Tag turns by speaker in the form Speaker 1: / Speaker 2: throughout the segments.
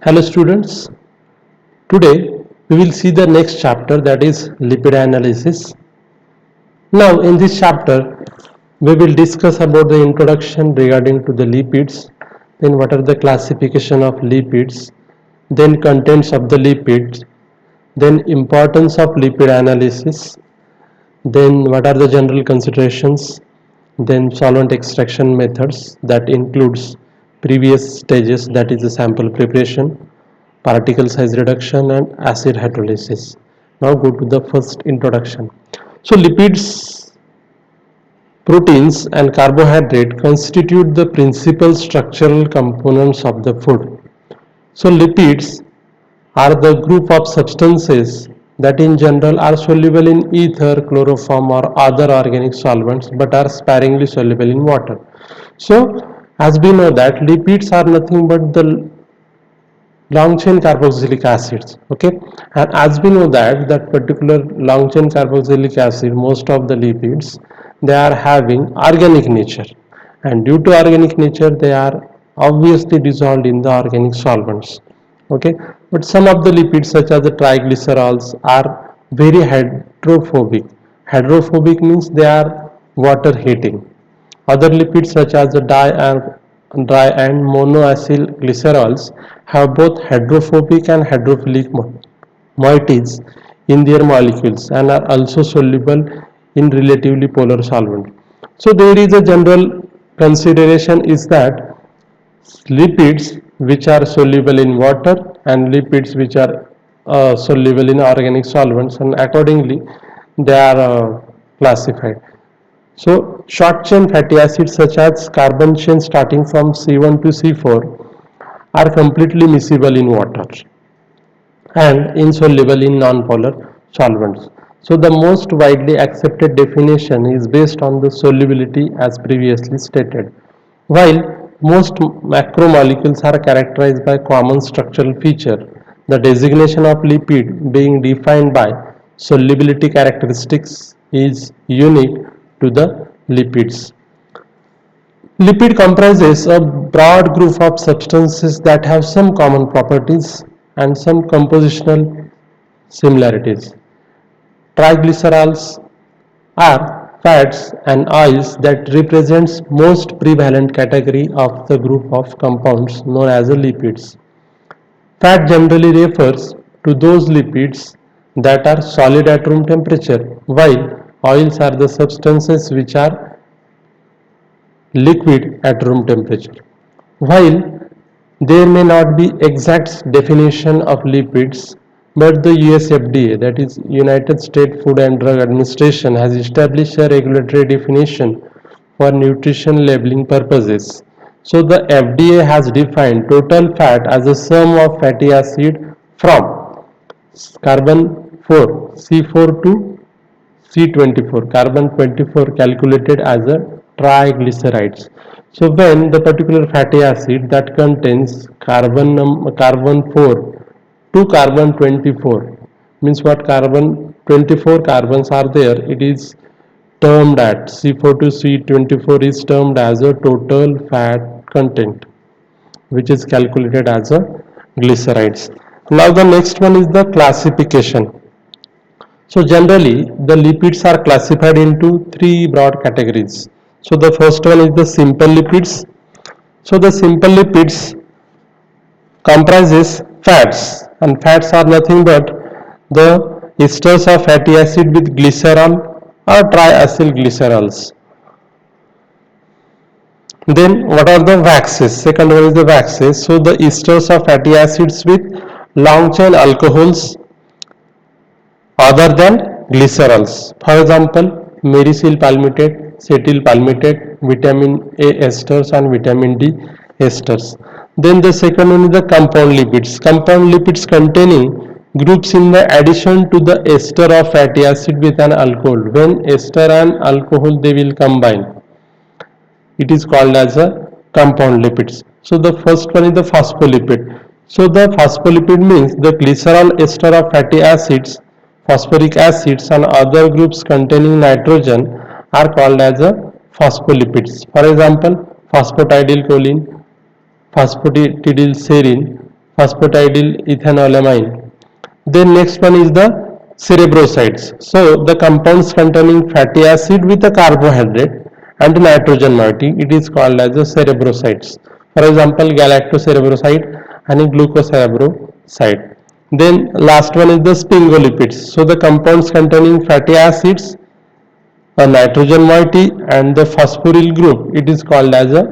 Speaker 1: Hello students, today we will see the next chapter, that is lipid analysis. Now in this chapter we will discuss about the introduction regarding to the lipids, then what are the classification of lipids, then contents of the lipids, then importance of lipid analysis, then what are the general considerations, then solvent extraction methods that includes previous stages, that is the sample preparation, particle size reduction and acid hydrolysis. Now go to the first introduction. So lipids, proteins and carbohydrate constitute the principal structural components of the food. So lipids are the group of substances that in general are soluble in ether, chloroform or other organic solvents but are sparingly soluble in water. So as we know that lipids are nothing but the long chain carboxylic acids, okay, and as we know that particular long chain carboxylic acid, most of the lipids, they are having organic nature, and due to organic nature they are obviously dissolved in the organic solvents, okay. But some of the lipids such as the triglycerols are very hydrophobic means they are water hating. Other lipids such as the di and monoacyl glycerols have both hydrophobic and hydrophilic moieties in their molecules and are also soluble in relatively polar solvent. So there is a general consideration is that lipids which are soluble in water and lipids which are soluble in organic solvents, and accordingly they are classified. So short chain fatty acids such as carbon chain starting from C1 to C4 are completely miscible in water and insoluble in non-polar solvents. So the most widely accepted definition is based on the solubility as previously stated. While most macromolecules are characterized by common structural feature, the designation of lipid being defined by solubility characteristics is unique to the lipids. Lipid comprises a broad group of substances that have some common properties and some compositional similarities. Triglycerols are fats and oils that represents most prevalent category of the group of compounds known as lipids. Fat generally refers to those lipids that are solid at room temperature, while oils are the substances which are liquid at room temperature. While there may not be exact definition of lipids, but the US FDA, that is United States Food and Drug Administration, has established a regulatory definition for nutrition labeling purposes. So the FDA has defined total fat as a sum of fatty acid from carbon 4 C4 to C24, carbon 24 calculated as a triglycerides. So when the particular fatty acid that contains carbon 4 to carbon 24, means what, carbon 24 carbons are there, it is termed at C4 to C24 is termed as a total fat content, which is calculated as a glycerides. Now the next one is the classification. So generally, the lipids are classified into three broad categories. So the first one is the simple lipids. So the simple lipids comprises fats, and fats are nothing but the esters of fatty acid with glycerol or triacyl glycerols. Then what are the waxes? Second one is the waxes. So the esters of fatty acids with long chain alcohols other than glycerols. For example, medicine palmitate, cetyl palmitate, vitamin A esters and vitamin D esters. Then the second one is the compound lipids. Compound lipids containing groups in the addition to the ester of fatty acid with an alcohol. When ester and alcohol they will combine, it is called as a compound lipids. So the first one is the phospholipid. So the phospholipid means the glycerol ester of fatty acids, phosphoric acids and other groups containing nitrogen are called as a phospholipids. For example, phosphatidylcholine, phosphatidylserine, phosphatidyl ethanolamine. Then next one is the cerebrosides. So the compounds containing fatty acid with a carbohydrate and nitrogen moiety, it is called as the cerebrosides. For example, galactocerebroside and glucocerebroside. Then last one is the sphingolipids. So the compounds containing fatty acids, a nitrogen moiety and the phosphoryl group, it is called as a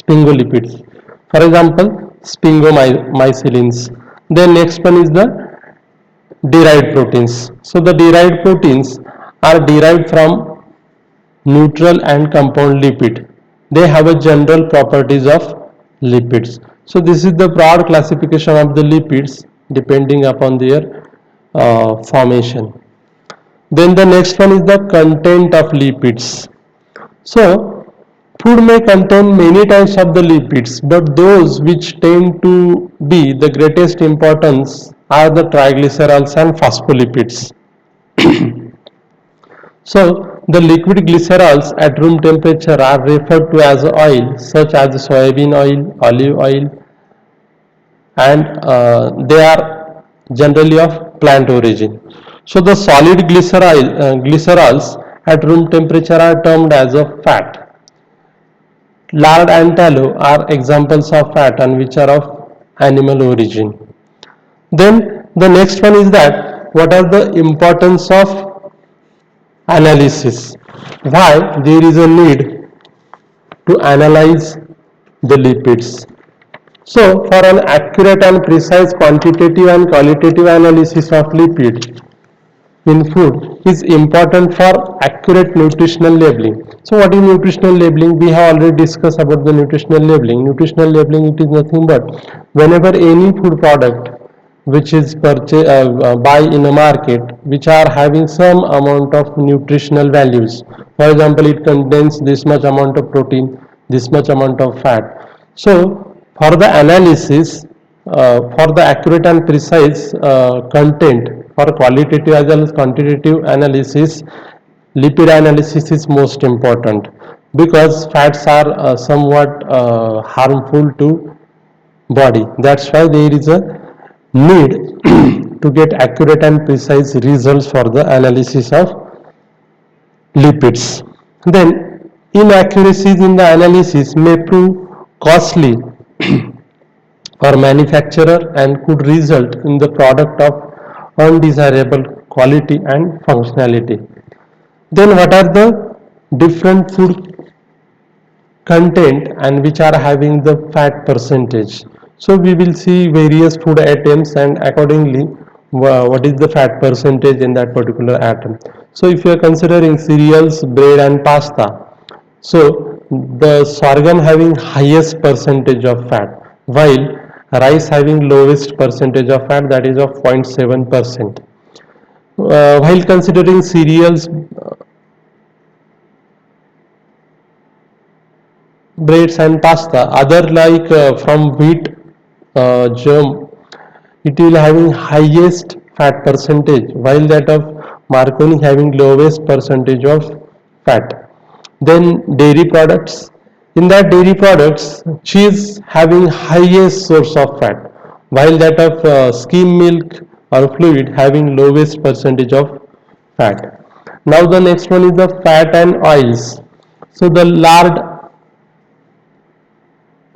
Speaker 1: sphingolipids. For example, sphingomycins. Then next one is the derived proteins. So the derived proteins are derived from neutral and compound lipid. They have a general properties of lipids. So this is the broad classification of the lipids depending upon their formation. Then the next one is the content of lipids. So food may contain many types of the lipids, but those which tend to be the greatest importance are the triglycerols and phospholipids. So the liquid glycerols at room temperature are referred to as oil, such as soybean oil, olive oil, and they are generally of plant origin. So the solid glycerols at room temperature are termed as a fat. Lard and tallow are examples of fat and which are of animal origin. Then the next one is that what are the importance of analysis? Why there is a need to analyze the lipids? So for an accurate and precise quantitative and qualitative analysis of lipid in food is important for accurate nutritional labeling. So what is nutritional labeling? We have already discussed about the nutritional labeling. Nutritional labeling, it is nothing but whenever any food product which is buy in a market which are having some amount of nutritional values. For example, it contains this much amount of protein, this much amount of fat. So for the analysis, for the accurate and precise content, for qualitative as well as quantitative analysis, lipid analysis is most important because fats are somewhat harmful to body. That's why there is a need to get accurate and precise results for the analysis of lipids. Then inaccuracies in the analysis may prove costly for manufacturer and could result in the product of undesirable quality and functionality. Then what are the different food content and which are having the fat percentage? So we will see various food items and accordingly what is the fat percentage in that particular atom. So if you are considering cereals, bread and pasta, so the sorghum having highest percentage of fat, while rice having lowest percentage of fat, that is of 0.7%. While considering cereals, breads and pasta, other like from wheat, germ, it will having highest fat percentage, while that of marconi having lowest percentage of fat. Then dairy products, in that dairy products, cheese having highest source of fat, while that of skim milk or fluid having lowest percentage of fat. Now the next one is the fat and oils. So the lard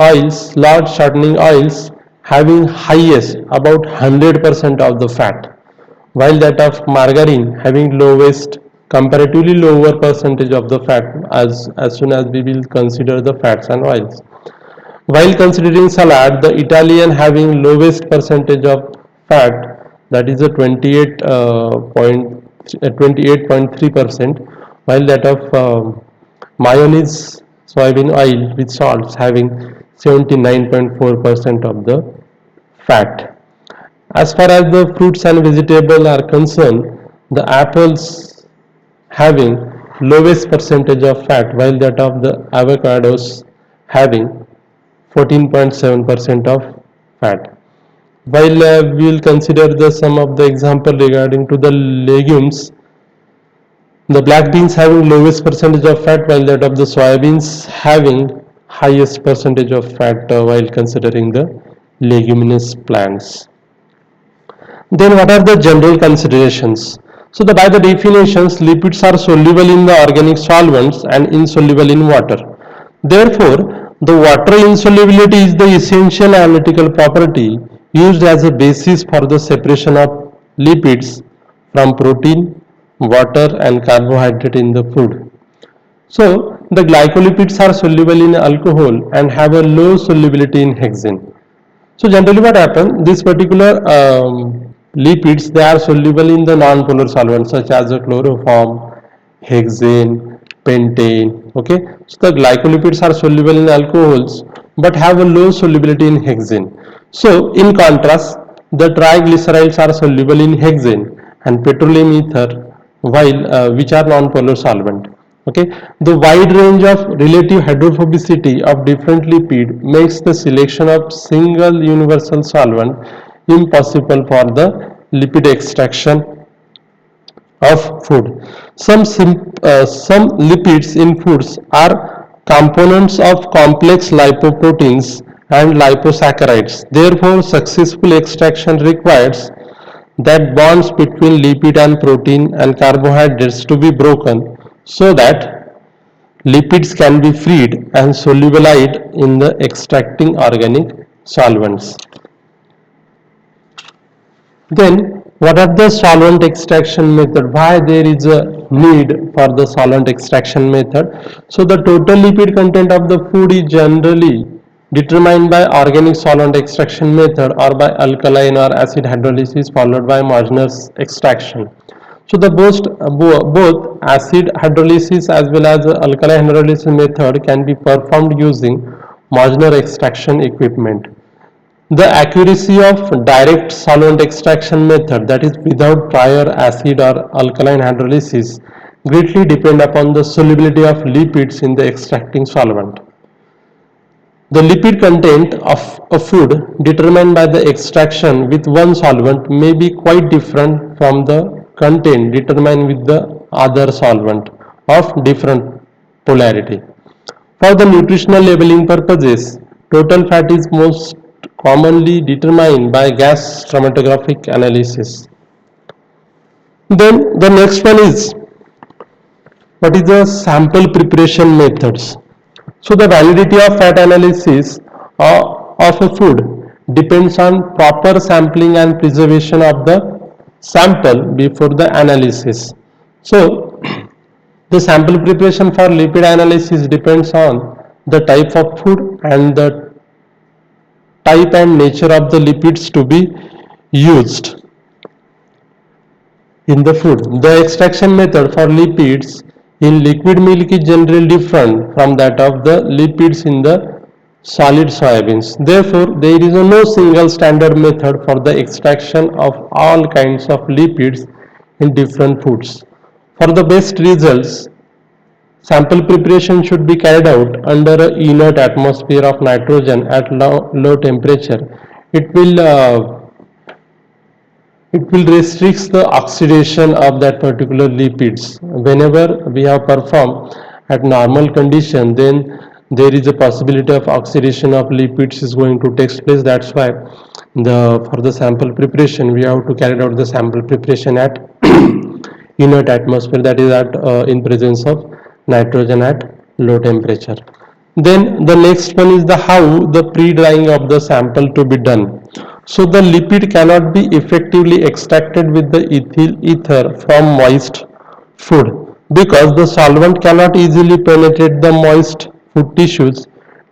Speaker 1: oils, large shortening oils having highest about 100% of the fat, while that of margarine having lowest, comparatively lower percentage of the fat as soon as we will consider the fats and oils. While considering salad, the Italian having lowest percentage of fat, that is a 28.3%, while that of mayonnaise, soybean oil with salts having 79.4% of the fat. As far as the fruits and vegetables are concerned, the apples having lowest percentage of fat, while that of the avocados having 14.7% of fat. While we will consider the some of the example regarding to the legumes, the black beans having lowest percentage of fat, while that of the soybeans having highest percentage of fat while considering the leguminous plants. Then what are the general considerations? So by the definitions, lipids are soluble in the organic solvents and insoluble in water. Therefore, the water insolubility is the essential analytical property used as a basis for the separation of lipids from protein, water and carbohydrate in the food. So the glycolipids are soluble in alcohol and have a low solubility in hexane. So generally what happens, this particular lipids, they are soluble in the non-polar solvents such as the chloroform, hexane, pentane. Okay, so the glycolipids are soluble in alcohols but have a low solubility in hexane. So in contrast, the triglycerides are soluble in hexane and petroleum ether, while which are non-polar solvent. Okay, the wide range of relative hydrophobicity of different lipid makes the selection of single universal solvent impossible for the lipid extraction of food. Some lipids in foods are components of complex lipoproteins and liposaccharides. Therefore, successful extraction requires that bonds between lipid and protein and carbohydrates to be broken so that lipids can be freed and solubilized in the extracting organic solvents. Then, what are the solvent extraction method? Why there is a need for the solvent extraction method? So, the total lipid content of the food is generally determined by organic solvent extraction method or by alkaline or acid hydrolysis followed by Major's extraction. So, both acid hydrolysis as well as alkaline hydrolysis method can be performed using Major extraction equipment. The accuracy of direct solvent extraction method, that is without prior acid or alkaline hydrolysis, greatly depend upon the solubility of lipids in the extracting solvent. The lipid content of a food determined by the extraction with one solvent may be quite different from the content determined with the other solvent of different polarity. For the nutritional labeling purposes, total fat is most commonly determined by gas chromatographic analysis. Then the next one is, what is the sample preparation methods? So the validity of fat analysis of a food depends on proper sampling and preservation of the sample before the analysis. So the sample preparation for lipid analysis depends on the type of food and the type and nature of the lipids to be used in the food. The extraction method for lipids in liquid milk is generally different from that of the lipids in the solid soybeans. Therefore, there is no single standard method for the extraction of all kinds of lipids in different foods. For the best results, sample preparation should be carried out under a inert atmosphere of nitrogen at low temperature. It will uh, it will restricts the oxidation of that particular lipids. Whenever we have performed at normal condition, then there is a possibility of oxidation of lipids is going to take place. That's why the for the sample preparation we have to carry out the sample preparation at inert atmosphere, that is at in presence of nitrogen at low temperature. Then the next one is the how the pre-drying of the sample to be done. So the lipid cannot be effectively extracted with the ethyl ether from moist food because the solvent cannot easily penetrate the moist food tissues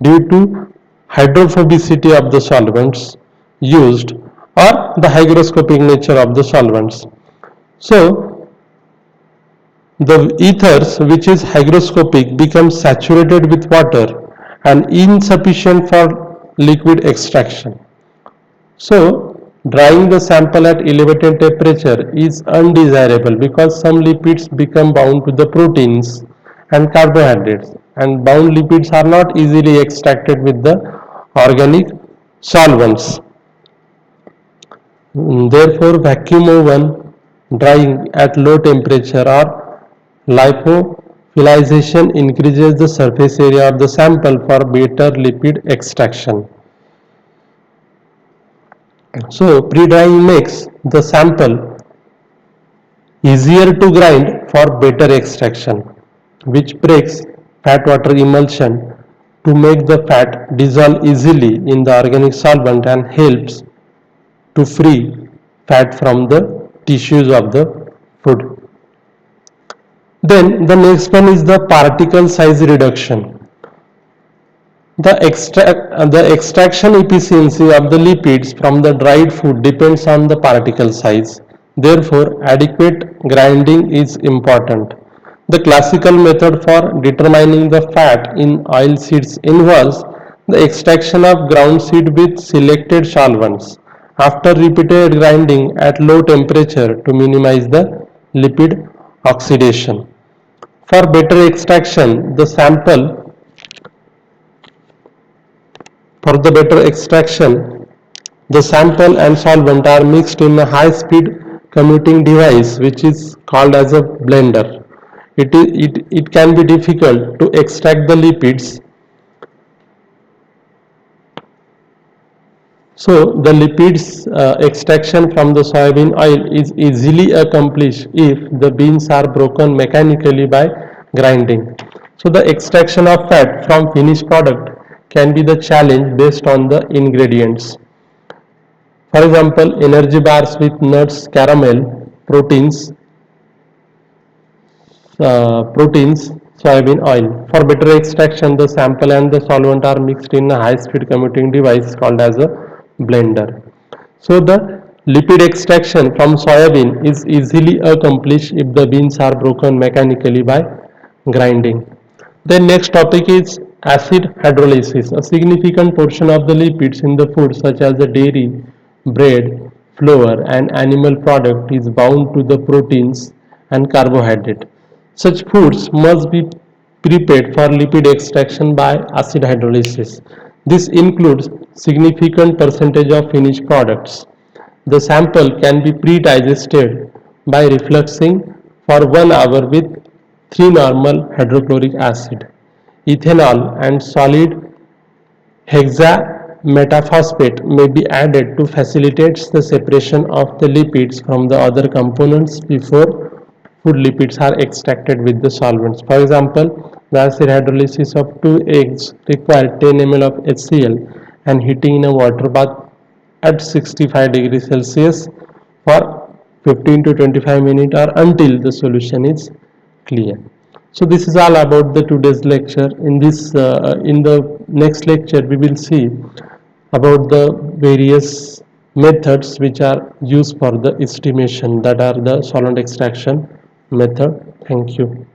Speaker 1: due to hydrophobicity of the solvents used or the hygroscopic nature of the solvents. So the ethers, which is hygroscopic, becomes saturated with water and insufficient for liquid extraction. So, drying the sample at elevated temperature is undesirable because some lipids become bound to the proteins and carbohydrates, and bound lipids are not easily extracted with the organic solvents. Therefore, vacuum oven drying at low temperature or lyophilization increases the surface area of the sample for better lipid extraction. So pre-drying makes the sample easier to grind for better extraction, which breaks fat water emulsion to make the fat dissolve easily in the organic solvent and helps to free fat from the tissues of the food. Then the next one is the particle size reduction. The extraction efficiency of the lipids from the dried food depends on the particle size. Therefore, adequate grinding is important. The classical method for determining the fat in oil seeds involves the extraction of ground seed with selected solvents after repeated grinding at low temperature to minimize the lipid oxidation. For better extraction, for the better extraction, the sample and solvent are mixed in a high-speed commuting device which is called as a blender. It can be difficult to extract the lipids. So the lipids extraction from the soybean oil is easily accomplished if the beans are broken mechanically by grinding. So the extraction of fat from finished product can be the challenge based on the ingredients. For example, energy bars with nuts, caramel, proteins, soybean oil. For better extraction, the sample and the solvent are mixed in a high-speed commuting device called as a blender. So the lipid extraction from soybean is easily accomplished if the beans are broken mechanically by grinding. The next topic is acid hydrolysis. A significant portion of the lipids in the food such as the dairy, bread, flour and animal product is bound to the proteins and carbohydrate. Such foods must be prepared for lipid extraction by acid hydrolysis. This includes significant percentage of finished products. The sample can be pre-digested by refluxing for 1 hour with 3 normal hydrochloric acid, ethanol and solid hexametaphosphate may be added to facilitate the separation of the lipids from the other components before food lipids are extracted with the solvents. For example, the acid hydrolysis of 2 eggs requires 10 ml of HCl and heating in a water bath at 65 degrees Celsius for 15 to 25 minutes or until the solution is clear. So this is all about the today's lecture. In the next lecture we will see about the various methods which are used for the estimation, that are the solvent extraction method. Thank you.